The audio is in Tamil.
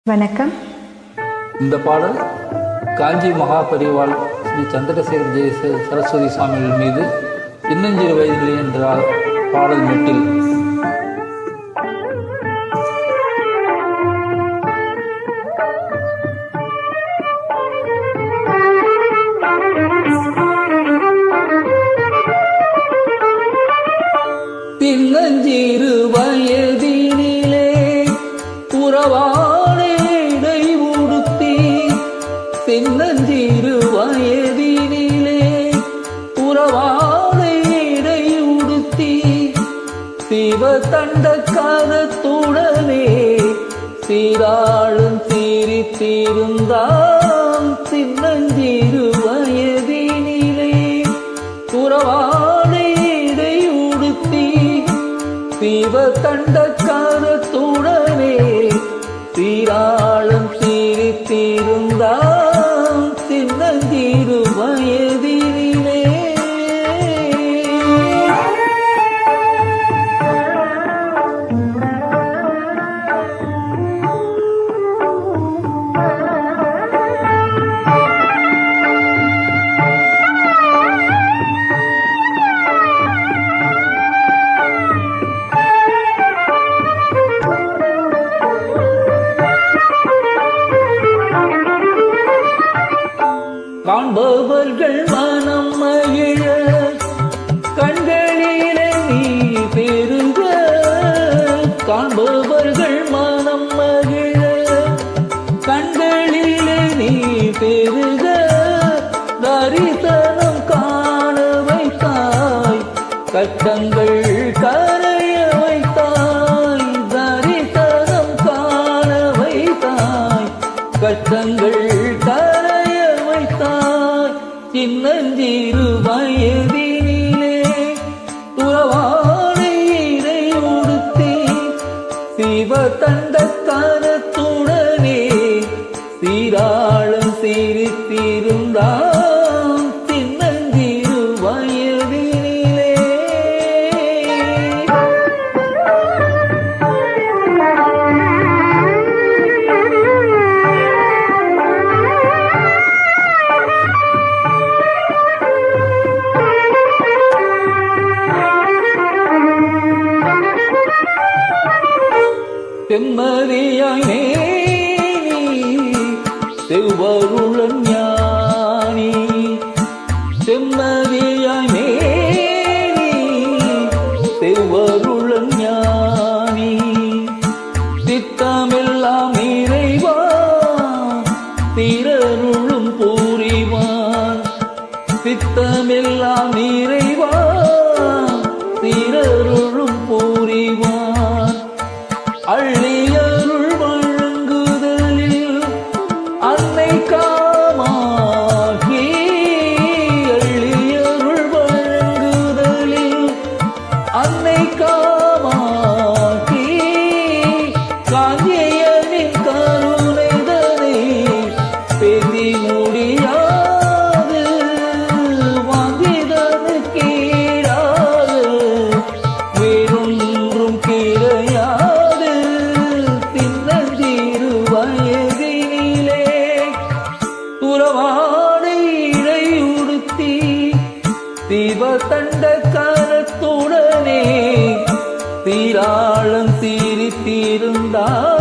வணக்கம். இந்த பாடல் காஞ்சி மகாபரிவாள் ஸ்ரீ சந்திரசேகர ஜெய சரஸ்வதி சுவாமிகள் மீது இன்னஞ்சிறு வயதிலே என்ற பாடல் மெட்டில் பின்னஞ்சிறு வயதினிலே உறவாடை உடுத்தி சின்னஞ்சிறு வயதினிலே உறவாடை உடுத்தி சிவ தண்ட கரத்துடனே சீராளும் சீரித்திருந்தான் சின்னஞ்சிறு வயதினிலே உறவாடை உடுத்தி சிவ தண்ட கரத்துடனே சீராளும் சீரித்திருந்தான் சின்னஞ்சிறு வயதினிலே. காண்பவர்கள் மனம் மகிழ கண்களிலே நீ பெருக, காண்பவர்கள் மனம் மகிழ கண்களிலே நீ பெருக, தரிசனம் காண வைத்தாய் கட்டங்கள் கரைய வைத்தாய், தரிசனம் காண வைத்தாய் கட்டங்கள் சின்னஞ்சிறு வயதினிலே உறவாடை உடுத்தி சிவ தண்ட கரத்துடனே சீராளும் சீரித்திருந்தான் சின்னஞ்சிறு வயதினிலே. செம்மறியாய் மேனி செவ்வருளன் ஞானி, செம்மறியாய் மேனி செவ்வருளன் ஞானி, சித்தமெல்லாம் நிறைவா திரருளும் பூரிவான், சித்தமெல்லாம் நிறைவா திரருளும் பூரிவான், அள்ளியருள் வழங்குதலில் அன்னை காமாகி, அள்ளியருள் வழங்குதலில் அன்னை காமாகி, காஞ்சியனின் கருணைதனை பேசி முடியாது வாங்கிதனு கீழாது வேறொன்றும் கிடையாது சின்னஞ்சிறு வயதினிலே உறவாடை உடுத்தி சிவ தண்ட கரத்துடனே சீராளம் சீரித்திருந்தார்